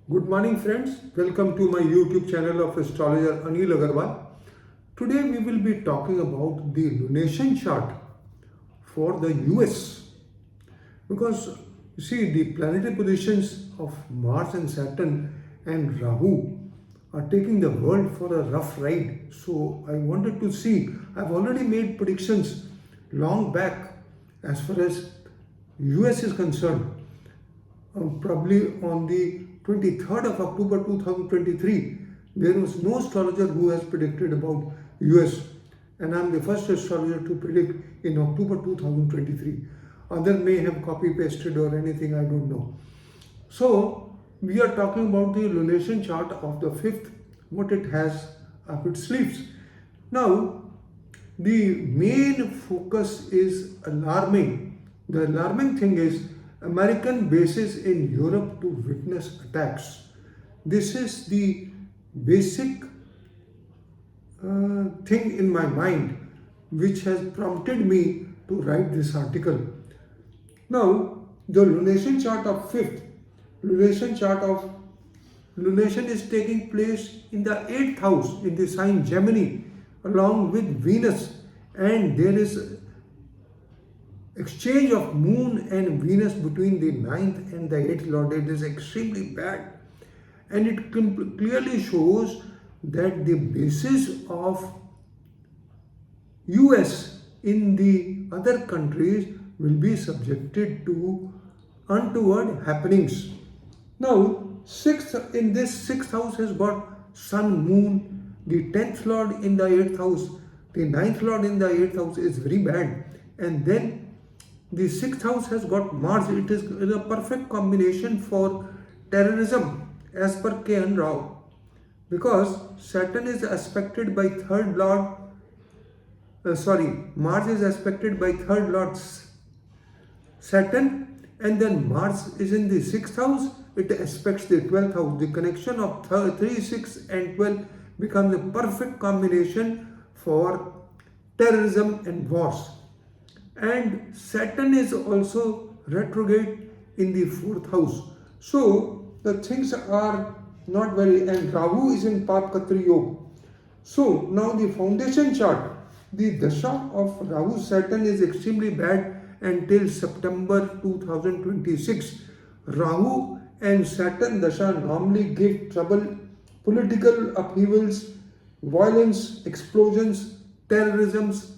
Good morning friends, welcome to my YouTube channel of astrologer Anil Agarwal. Today we will be talking about the lunation chart for the US because you see the planetary positions of Mars and Saturn and Rahu are taking the world for a rough ride. So I wanted to see, I've already made predictions long back as far as US is concerned. Probably on the 23rd of October 2023, there was no astrologer who has predicted about US, and I'm the first astrologer to predict in October 2023. Other may have copy pasted or anything, I don't know. So we are talking about the lunation chart of the 5th, what it has up its sleeves. Now the main focus is alarming. The alarming thing is American bases in Europe to witness attacks. This is the basic thing in my mind which has prompted me to write this article. Now, the lunation chart of 5th, lunation is taking place in the 8th house in the sign Gemini along with Venus, and there is exchange of moon and Venus between the 9th and the 8th lord. It is extremely bad, and it clearly shows that the basis of US in the other countries will be subjected to untoward happenings. Now, in this 6th house has got Sun, Moon, the 10th lord in the 8th house, the 9th lord in the 8th house is very bad, and then the 6th house has got Mars. It is a perfect combination for terrorism as per K.N. Rao, because Saturn is aspected by Mars is aspected by 3rd lord Saturn, and then Mars is in the 6th house. It aspects the 12th house. The connection of 3, 6 and 12 becomes a perfect combination for terrorism and wars. And Saturn is also retrograde in the 4th house. So the things are not very, and Rahu is in Pap Katri Yoga. So now the foundation chart, the dasha of Rahu Saturn is extremely bad until September 2026. Rahu and Saturn dasha normally give trouble, political upheavals, violence, explosions, terrorisms,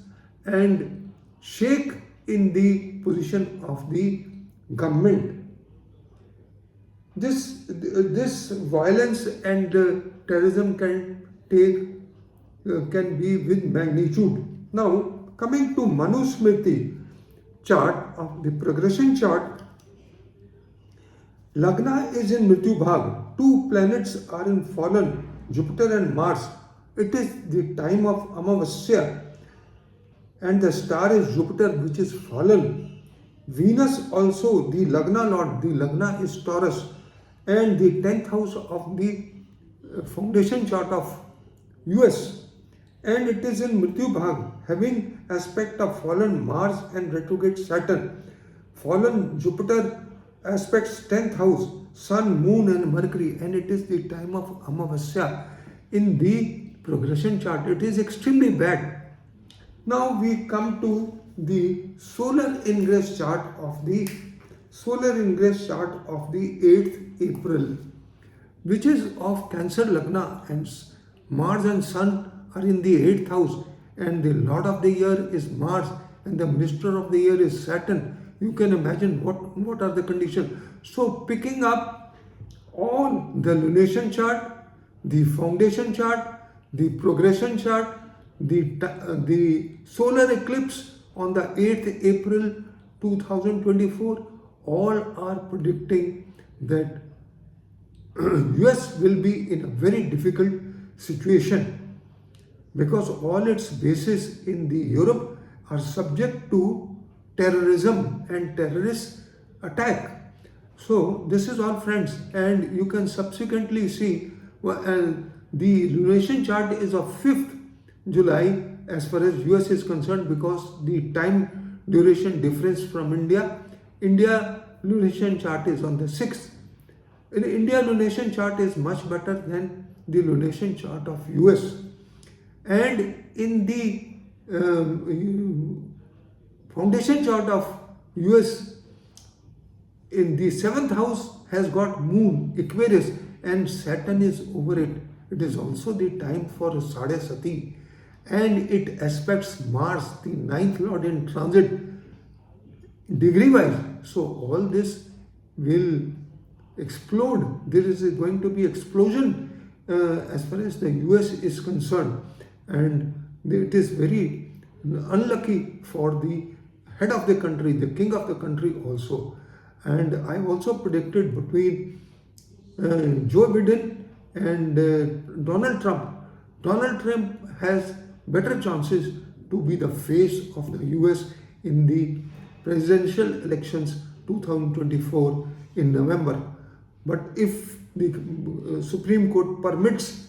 and shake in the position of the government. This violence and terrorism can be with magnitude. Now coming to Manusmriti chart of the progression chart, Lagna is in Mrityu Bhag. Two planets are in fallen, Jupiter and Mars. It is the time of Amavasya, and the star is Jupiter, which is fallen. Venus also, the Lagna lord, the Lagna is Taurus, and the 10th house of the foundation chart of US, and it is in Mrityu Bhag, having aspect of fallen Mars and retrograde Saturn. Fallen Jupiter aspects 10th house, Sun, Moon and Mercury, and it is the time of Amavasya in the progression chart. It is extremely bad. Now we come to the solar ingress chart of the 8th April, which is of Cancer Lagna, and Mars and Sun are in the 8th house, and the Lord of the year is Mars and the Minister of the year is Saturn. You can imagine what are the conditions. So picking up all the lunation chart, the foundation chart, the progression chart, the solar eclipse on the 8th April 2024, all are predicting that US will be in a very difficult situation, because all its bases in the Europe are subject to terrorism and terrorist attack. So this is all, friends, and you can subsequently see the lunation chart is of 5th July as far as US is concerned, because the time duration difference from India lunation chart is on the 6th. In India, lunation chart is much better than the lunation chart of US. And in the foundation chart of US, in the 7th house has got moon, Aquarius, and Saturn is over it. It is also the time for Sadhe Sati, and it aspects Mars, the 9th lord in transit, degree wise. So all this will explode. There is going to be explosion as far as the US is concerned, and it is very unlucky for the head of the country, the king of the country also. And I also predicted between Joe Biden and Donald Trump. Donald Trump has better chances to be the face of the US in the presidential elections 2024 in November. But if the Supreme Court permits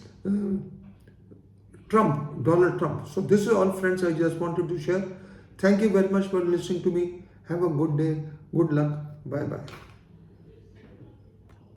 Donald Trump. So this is all, friends, I just wanted to share. Thank you very much for listening to me. Have a good day. Good luck. Bye-bye.